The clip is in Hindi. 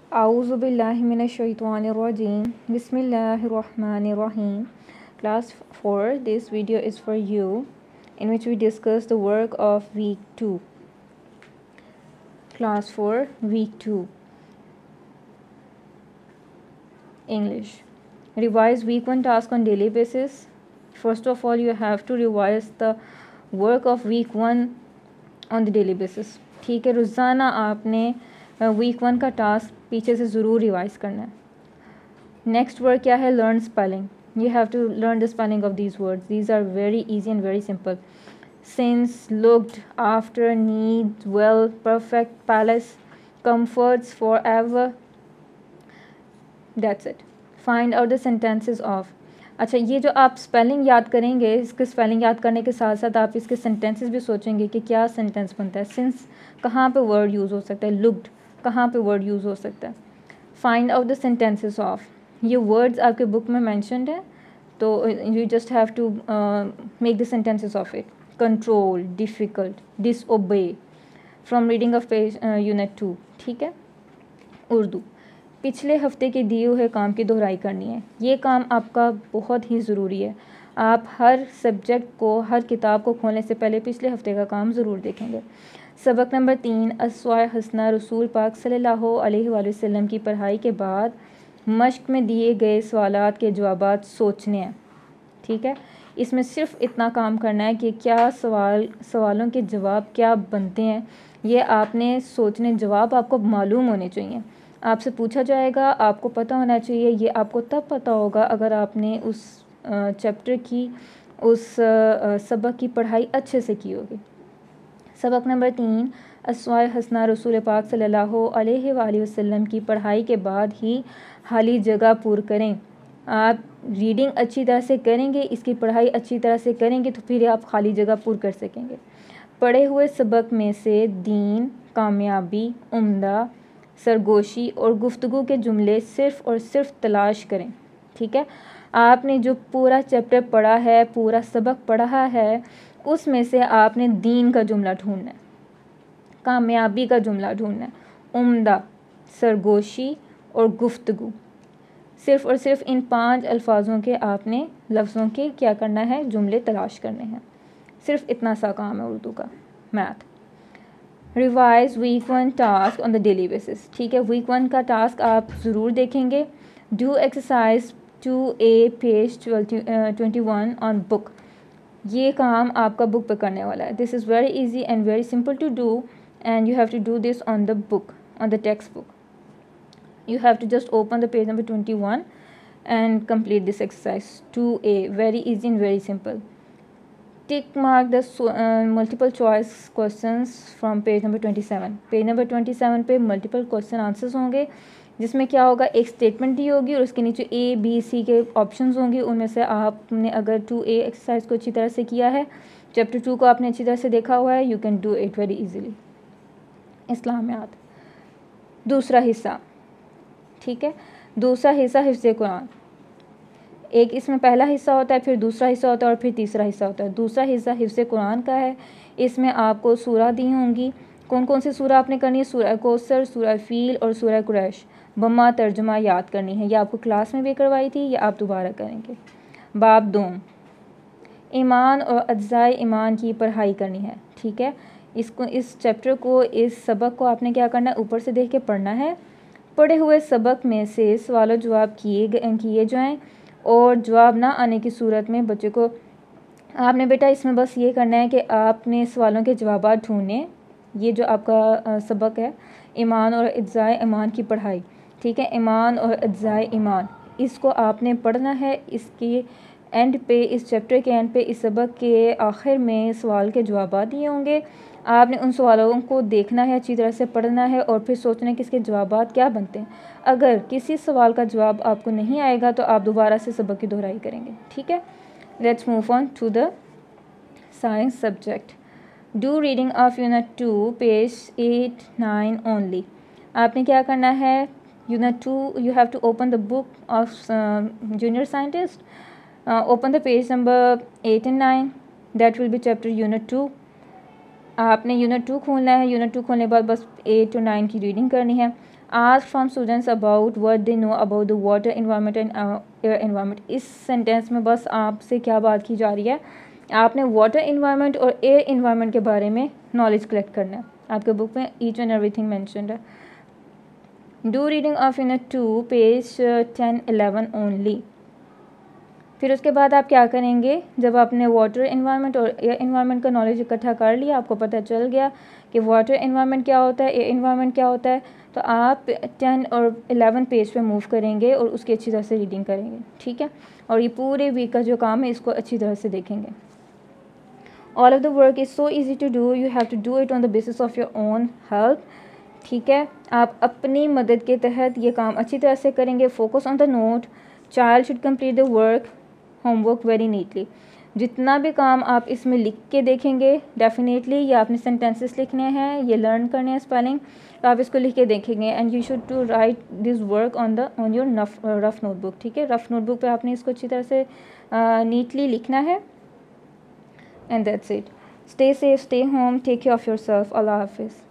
A'udhu billahi minash shaitanir rajim. Bismillahir rahmanir rahim. Class 4, this video is for you, in which we discuss the work of week 2. Class 4, week 2. English. Revise week 1 task on daily basis. First of all, you have to revise the work of week 1 on the daily basis. ठीक है, रोज़ाना आपने वीक 1 का टास्क पीछे से ज़रूर रिवाइज करना है. नेक्स्ट वर्क क्या है? Learn spelling. You have to learn the spelling of these words. These are very easy and very simple. Since, looked, after, need, well, perfect, palace, comforts, forever. That's it. Find out the sentences of. अच्छा, ये जो आप स्पेलिंग याद करेंगे, इसके स्पेलिंग याद करने के साथ साथ आप इसके सेंटेंसेस भी सोचेंगे कि क्या सेंटेंस बनता है. सिंस कहाँ पे वर्ड यूज़ हो सकता है, लुक्ड कहाँ पे वर्ड यूज़ हो सकता है. Find out the sentences of. ये वर्ड्स आपके बुक में मैंशनड है, तो you just have to make the sentences of it. Control, difficult, disobey, from reading of page unit 2. ठीक है. उर्दू. पिछले हफ्ते के दिए हुए काम की दोहराई करनी है. ये काम आपका बहुत ही ज़रूरी है. आप हर सब्जेक्ट को, हर किताब को खोलने से पहले पिछले हफ्ते का काम ज़रूर देखेंगे. सबक नंबर 3, अस्वाए हसना रसूल पाक सल्लल्लाहु अलैहि वसल्लम की पढ़ाई के बाद मश्क में दिए गए सवालात के जवाबात सोचने हैं. ठीक है. इसमें सिर्फ इतना काम करना है कि क्या सवालों के जवाब क्या बनते हैं, ये आपने सोचने, जवाब आपको मालूम होने चाहिए. आपसे पूछा जाएगा, आपको पता होना चाहिए. ये आपको तब पता होगा अगर आपने उस चैप्टर की, उस सबक की पढ़ाई अच्छे से की होगी. सबक नंबर 3, अस्वाए हसना रसूल पाक सल्लल्लाहु अलैहि वसल्लम की पढ़ाई के बाद ही खाली जगह पूर करें. आप रीडिंग अच्छी तरह से करेंगे, इसकी पढ़ाई अच्छी तरह से करेंगे तो फिर आप खाली जगह पूर कर सकेंगे. पढ़े हुए सबक में से दीन, कामयाबी, उम्दा, सरगोशी और गुफ्तगू के जुमले सिर्फ़ और सिर्फ तलाश करें. ठीक है. आपने जो पूरा चैप्टर पढ़ा है, पूरा सबक पढ़ा है, उसमें से आपने दीन का जुमला ढूंढना है, कामयाबी का जुमला ढूंढना है, उम्दा, सरगोशी और गुफ्तगू. सिर्फ़ और सिर्फ इन 5 अल्फाजों के आपने, लफ्ज़ों के क्या करना है, जुमले तलाश करने हैं. सिर्फ इतना सा काम है उर्दू का. Math. Revise week 1 task on the daily basis. ठीक है. वीक 1 का टास्क आप ज़रूर देखेंगे. Do exercise 2A page 21 on book. ये काम आपका बुक पे करने वाला है. This is very easy and very simple to do, and you have to do this on the book, on the text book. You have to just open the page number 21 and complete this exercise 2A. Very easy and very simple. Tick mark the multiple choice questions from page number 27. Page number 27 पे मल्टीपल क्वेश्चन आंसर्स होंगे, जिसमें क्या होगा, एक स्टेटमेंट दी होगी और उसके नीचे A, B, C के ऑप्शंस होंगे. उनमें से आपने अगर 2A एक्सरसाइज को अच्छी तरह से किया है, चैप्टर 2 को आपने अच्छी तरह से देखा हुआ है, you can do it very easily. इस्लामियात. दूसरा हिस्सा. ठीक है. दूसरा हिस्सा हिफ्ज़ कुरान. एक इसमें पहला हिस्सा होता है, फिर दूसरा हिस्सा होता है और फिर तीसरा हिस्सा होता है. दूसरा हिस्सा हिफ्ज़ कुरान का है. इसमें आपको सूरा दी होंगी. कौन कौन सी सूरा आपने करनी है? सूरा कौसर, सूरा फील और सूरा कुरैश. बम्मा तर्जुमा याद करनी है. यह आपको क्लास में भी करवाई थी, या आप दोबारा करेंगे. बाब 2, ईमान और अज्ज़ाए ईमान की पढ़ाई करनी है. ठीक है. इसको, इस चैप्टर को, इस सबक को आपने क्या करना है, ऊपर से देख के पढ़ना है. पढ़े हुए सबक में से सवाल जवाब किए जाएँ, और जवाब ना आने की सूरत में बच्चे को, आपने बेटा इसमें बस ये करना है कि आपने सवालों के जवाब ढूंढने. ये जो आपका सबक है, ईमान और अज्ज़ाए ईमान की पढ़ाई. ठीक है. ईमान और अज्ज़ाए ईमान, इसको आपने पढ़ना है. इसके एंड पे, इस चैप्टर के एंड पे, इस सबक के आखिर में सवाल के जवाब दिए होंगे. आपने उन सवालों को देखना है, अच्छी तरह से पढ़ना है और फिर सोचना है कि इसके जवाब क्या बनते हैं. अगर किसी सवाल का जवाब आपको नहीं आएगा तो आप दोबारा से सबक की दोहराई करेंगे. ठीक है. Let's move on to the science subject. Do reading of unit 2 page 8, 9 only. आपने क्या करना है, unit 2 you have to open the book of junior scientist. Open the page number 8 and 9. That will be chapter unit 2. आपने यूनिट 2 खोलना है. यूनिट 2 खोलने के बाद बस 8 और 9 की रीडिंग करनी है. Ask from students about what they know about the water environment and air environment. इस सेंटेंस में बस आपसे क्या बात की जा रही है, आपने वाटर इन्वायरमेंट और एयर इन्वायरमेंट के बारे में नॉलेज कलेक्ट करना है। आपके बुक में ईच एंड एवरीथिंग मैंशनड है। Do reading of unit 2 page 10-11 only. फिर उसके बाद आप क्या करेंगे, जब आपने वाटर इन्वायरमेंट और एयर इन्वायरमेंट का नॉलेज इकट्ठा कर लिया, आपको पता चल गया कि वाटर इन्वायरमेंट क्या होता है, एयर इन्वायरमेंट क्या होता है, तो आप 10 और 11 पेज पे मूव करेंगे और उसकी अच्छी तरह से रीडिंग करेंगे, ठीक है। और ये पूरे वीक का जो काम है इसको अच्छी तरह से देखेंगे। All of the work is so easy to do, you have to do it on the basis of your own help, ठीक है। आप अपनी मदद के तहत ये काम अच्छी तरह से करेंगे। Focus on the note, child should complete the work homework very neatly. जितना भी काम आप इसमें लिख के देखेंगे, डेफिनेटली ये आपने सेंटेंसेस लिखने हैं, ये लर्न करने हैं स्पेलिंग, तो आप इसको लिख के देखेंगे। And you should to write this work on your rough notebook, ठीक है। रफ नोटबुक पे आपने इसको अच्छी तरह से नीटली लिखना है। And that's it. Stay safe, stay home, take care of yourself. Allah हाफिज़।